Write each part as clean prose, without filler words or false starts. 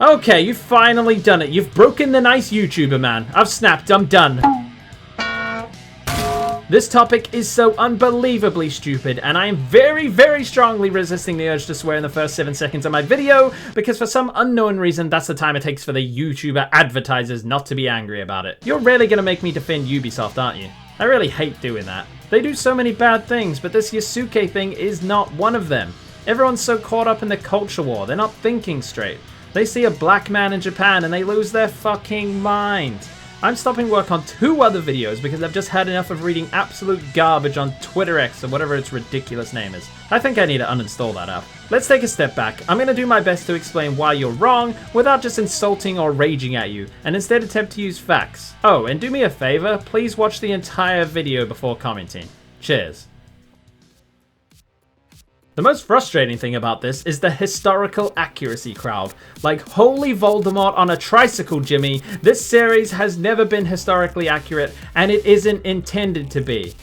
Okay, you've finally done it. You've broken the nice YouTuber, man. I've snapped. I'm done. This topic is so unbelievably stupid, and I am very, very strongly resisting the urge to swear in the first 7 seconds of my video, because for some unknown reason, that's the time it takes for the YouTuber advertisers not to be angry about it. You're really gonna make me defend Ubisoft, aren't you? I really hate doing that. They do so many bad things, but this Yasuke thing is not one of them. Everyone's so caught up in the culture war, they're not thinking straight. They see a black man in Japan and they lose their fucking mind. I'm stopping work on 2 other videos because I've just had enough of reading absolute garbage on Twitter X or whatever its ridiculous name is. I think I need to uninstall that app. Let's take a step back. I'm going to do my best to explain why you're wrong without just insulting or raging at you, and instead attempt to use facts. Oh, and do me a favor, please watch the entire video before commenting. Cheers. The most frustrating thing about this is the historical accuracy crowd. Like, holy Voldemort on a tricycle, Jimmy, this series has never been historically accurate, and it isn't intended to be.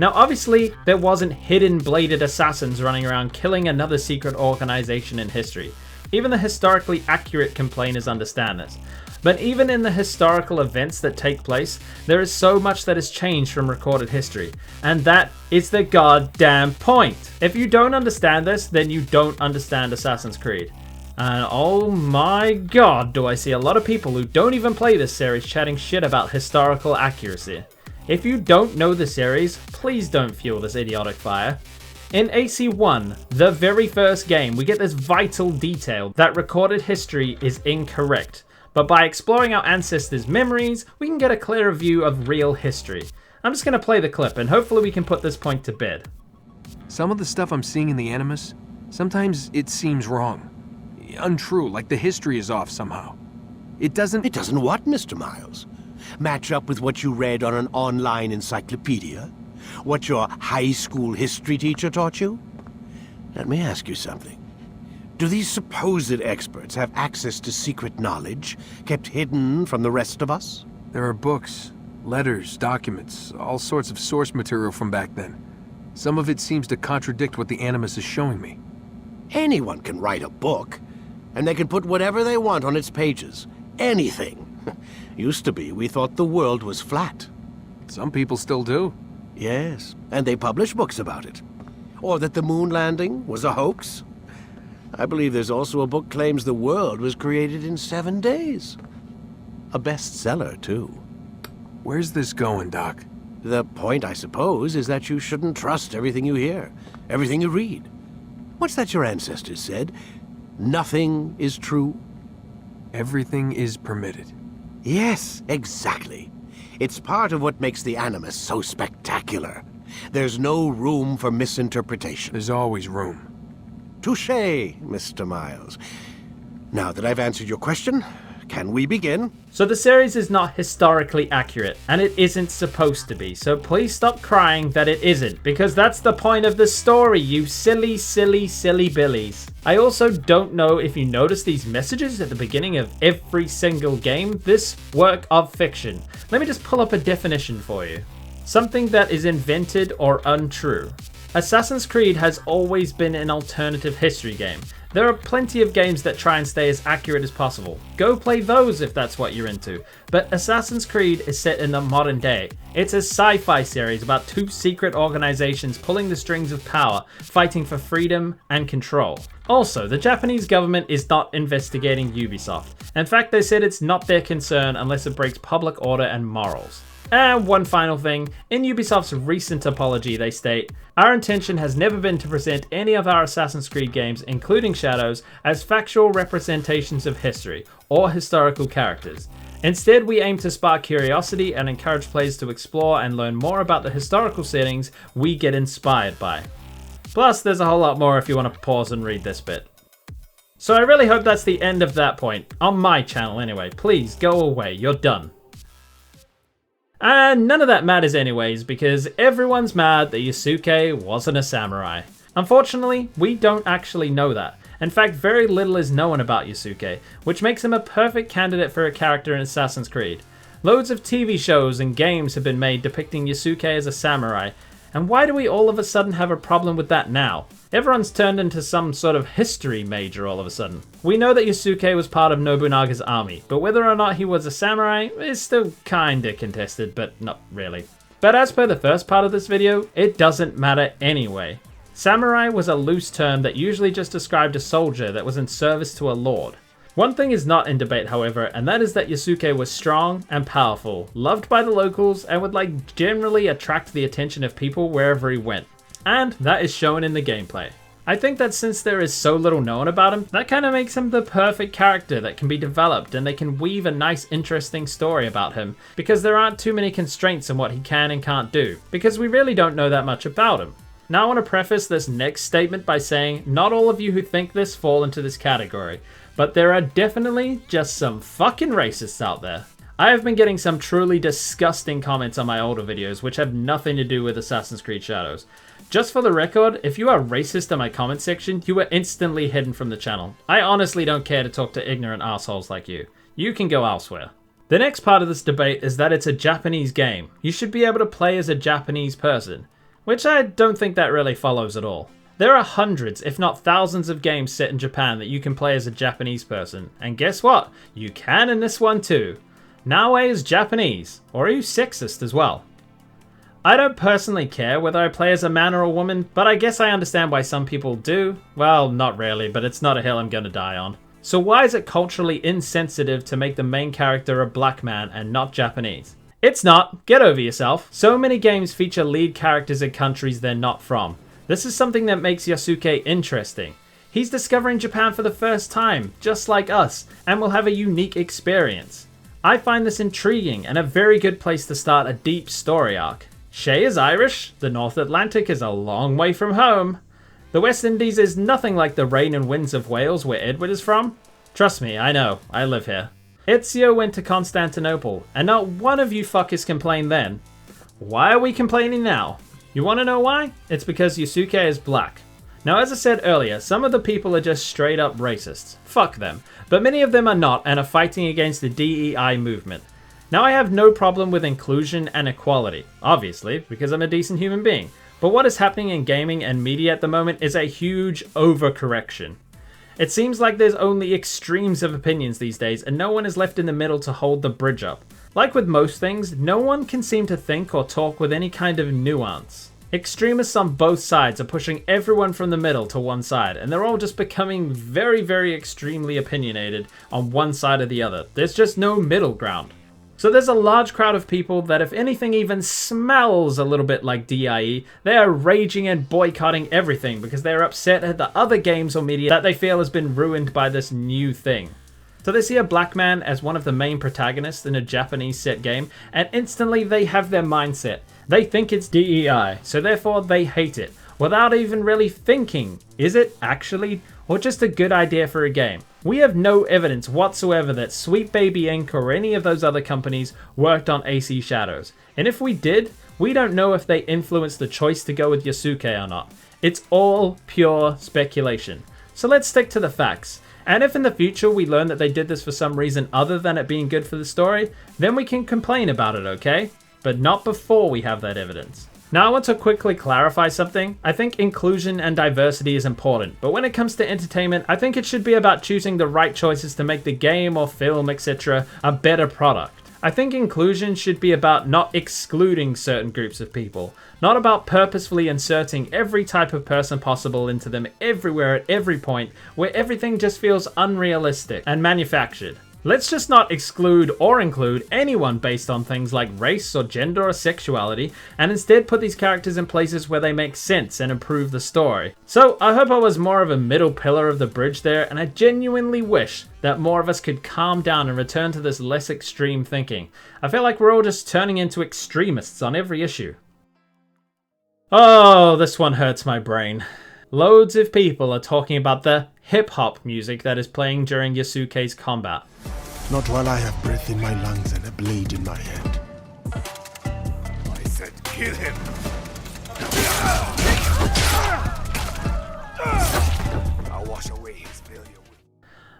Now, obviously, there wasn't hidden bladed assassins running around killing another secret organization in history. Even the historically accurate complainers understand this. But even in the historical events that take place, there is so much that has changed from recorded history. And that is the goddamn point. If you don't understand this, then you don't understand Assassin's Creed. And oh my god, do I see a lot of people who don't even play this series chatting shit about historical accuracy. If you don't know the series, please don't fuel this idiotic fire. In AC1, the very first game, we get this vital detail that recorded history is incorrect. But by exploring our ancestors' memories, we can get a clearer view of real history. I'm just going to play the clip and hopefully we can put this point to bed. Some of the stuff I'm seeing in the Animus, sometimes it seems wrong. Untrue, like the history is off somehow. It doesn't what, Mr. Miles? Match up with what you read on an online encyclopedia? What your high school history teacher taught you? Let me ask you something. Do these supposed experts have access to secret knowledge kept hidden from the rest of us? There are books, letters, documents, all sorts of source material from back then. Some of it seems to contradict what the Animus is showing me. Anyone can write a book, and they can put whatever they want on its pages. Anything. Used to be, we thought the world was flat. Some people still do. Yes, and they publish books about it. Or that the moon landing was a hoax. I believe there's also a book claims the world was created in 7 days. A bestseller, too. Where's this going, Doc? The point, I suppose, is that you shouldn't trust everything you hear, everything you read. What's that your ancestors said? Nothing is true? Everything is permitted. Yes, exactly. It's part of what makes the Animus so spectacular. There's no room for misinterpretation. There's always room. Touché, Mr. Miles. Now that I've answered your question, can we begin? So the series is not historically accurate, and it isn't supposed to be, so please stop crying that it isn't, because that's the point of the story, you silly, silly, silly billies. I also don't know if you noticed these messages at the beginning of every single game, this work of fiction. Let me just pull up a definition for you. Something that is invented or untrue. Assassin's Creed has always been an alternative history game. There are plenty of games that try and stay as accurate as possible. Go play those if that's what you're into. But Assassin's Creed is set in the modern day. It's a sci-fi series about 2 secret organizations pulling the strings of power, fighting for freedom and control. Also, the Japanese government is not investigating Ubisoft. In fact, they said it's not their concern unless it breaks public order and morals. And one final thing, in Ubisoft's recent apology they state, "Our intention has never been to present any of our Assassin's Creed games, including Shadows, as factual representations of history or historical characters. Instead, we aim to spark curiosity and encourage players to explore and learn more about the historical settings we get inspired by." Plus, there's a whole lot more if you want to pause and read this bit. So I really hope that's the end of that point, on my channel anyway. Please go away, you're done. And none of that matters anyways, because everyone's mad that Yasuke wasn't a samurai. Unfortunately, we don't actually know that. In fact, very little is known about Yasuke, which makes him a perfect candidate for a character in Assassin's Creed. Loads of TV shows and games have been made depicting Yasuke as a samurai, And why do we all of a sudden have a problem with that now? Everyone's turned into some sort of history major all of a sudden. We know that Yasuke was part of Nobunaga's army, but whether or not he was a samurai is still kinda contested, but not really. But as per the first part of this video, it doesn't matter anyway. Samurai was a loose term that usually just described a soldier that was in service to a lord. One thing is not in debate, however, and that is that Yasuke was strong and powerful, loved by the locals, and would generally attract the attention of people wherever he went. And that is shown in the gameplay. I think that since there is so little known about him, that kind of makes him the perfect character that can be developed, and they can weave a nice interesting story about him, because there aren't too many constraints on what he can and can't do, because we really don't know that much about him. Now I want to preface this next statement by saying, not all of you who think this fall into this category, but there are definitely just some fucking racists out there. I have been getting some truly disgusting comments on my older videos which have nothing to do with Assassin's Creed Shadows. Just for the record, if you are racist in my comment section, you are instantly hidden from the channel. I honestly don't care to talk to ignorant assholes like you. You can go elsewhere. The next part of this debate is that it's a Japanese game. You should be able to play as a Japanese person, which I don't think that really follows at all. There are hundreds, if not thousands of games set in Japan that you can play as a Japanese person. And guess what? You can in this one too. Naoe is Japanese. Or are you sexist as well? I don't personally care whether I play as a man or a woman, but I guess I understand why some people do. Well, not really, but it's not a hill I'm gonna die on. So why is it culturally insensitive to make the main character a black man and not Japanese? It's not. Get over yourself. So many games feature lead characters in countries they're not from. This is something that makes Yasuke interesting. He's discovering Japan for the first time, just like us, and will have a unique experience. I find this intriguing and a very good place to start a deep story arc. Shay is Irish, the North Atlantic is a long way from home. The West Indies is nothing like the rain and winds of Wales where Edward is from. Trust me, I know, I live here. Ezio went to Constantinople, and not one of you fuckers complained then. Why are we complaining now? You want to know why? It's because Yasuke is black. Now, as I said earlier, some of the people are just straight up racists. Fuck them. But many of them are not and are fighting against the DEI movement. Now, I have no problem with inclusion and equality, obviously, because I'm a decent human being. But what is happening in gaming and media at the moment is a huge overcorrection. It seems like there's only extremes of opinions these days, and no one is left in the middle to hold the bridge up. Like with most things, no one can seem to think or talk with any kind of nuance. Extremists on both sides are pushing everyone from the middle to one side, and they're all just becoming very, very extremely opinionated on one side or the other. There's just no middle ground. So there's a large crowd of people that if anything even smells a little bit like DIE, they are raging and boycotting everything because they're upset at the other games or media that they feel has been ruined by this new thing. So they see a black man as one of the main protagonists in a Japanese set game, and instantly they have their mindset. They think it's DEI, so therefore they hate it, without even really thinking, is it actually, or just a good idea for a game? We have no evidence whatsoever that Sweet Baby Inc. or any of those other companies worked on AC Shadows. And if we did, we don't know if they influenced the choice to go with Yasuke or not. It's all pure speculation. So let's stick to the facts. And if in the future we learn that they did this for some reason other than it being good for the story, then we can complain about it, okay? But not before we have that evidence. Now I want to quickly clarify something. I think inclusion and diversity is important, but when it comes to entertainment, I think it should be about choosing the right choices to make the game or film, etc. a better product. I think inclusion should be about not excluding certain groups of people, not about purposefully inserting every type of person possible into them everywhere at every point where everything just feels unrealistic and manufactured. Let's just not exclude or include anyone based on things like race or gender or sexuality, and instead put these characters in places where they make sense and improve the story. So I hope I was more of a middle pillar of the bridge there, and I genuinely wish that more of us could calm down and return to this less extreme thinking. I feel like we're all just turning into extremists on every issue. Oh, this one hurts my brain. Loads of people are talking about the hip-hop music that is playing during Yasuke's combat. Not while I have breath in my lungs and a blade in my hand. I said kill him. I'll wash away his failure.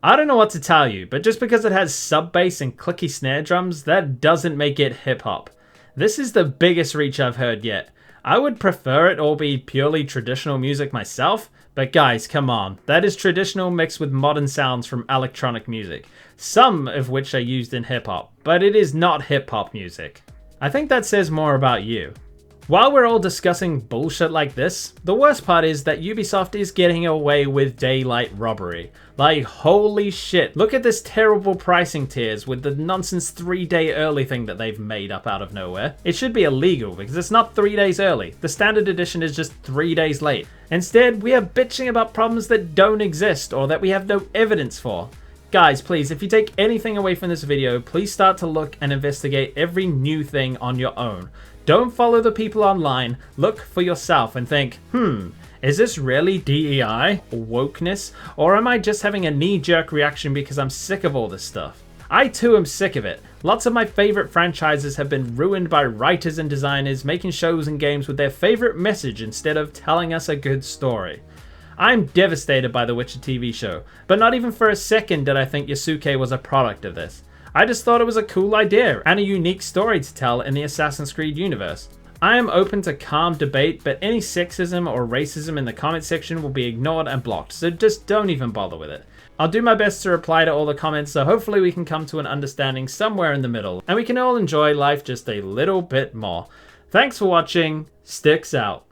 I don't know what to tell you, but just because it has sub-bass and clicky snare drums, that doesn't make it hip-hop. This is the biggest reach I've heard yet. I would prefer it all be purely traditional music myself, but guys, come on. That is traditional mixed with modern sounds from electronic music, some of which are used in hip-hop, but it is not hip-hop music. I think that says more about you. While we're all discussing bullshit like this, the worst part is that Ubisoft is getting away with daylight robbery. Like, holy shit, look at this terrible pricing tiers with the nonsense 3-day early thing that they've made up out of nowhere. It should be illegal because it's not 3 days early. The standard edition is just 3 days late. Instead, we are bitching about problems that don't exist or that we have no evidence for. Guys, please, if you take anything away from this video, please start to look and investigate every new thing on your own. Don't follow the people online, look for yourself and think, is this really DEI or wokeness, or am I just having a knee-jerk reaction because I'm sick of all this stuff? I too am sick of it. Lots of my favorite franchises have been ruined by writers and designers making shows and games with their favorite message instead of telling us a good story. I'm devastated by the Witcher TV show, but not even for a second did I think Yasuke was a product of this. I just thought it was a cool idea and a unique story to tell in the Assassin's Creed universe. I am open to calm debate, but any sexism or racism in the comment section will be ignored and blocked, so just don't even bother with it. I'll do my best to reply to all the comments, so hopefully we can come to an understanding somewhere in the middle, and we can all enjoy life just a little bit more. Thanks for watching, Sticks out.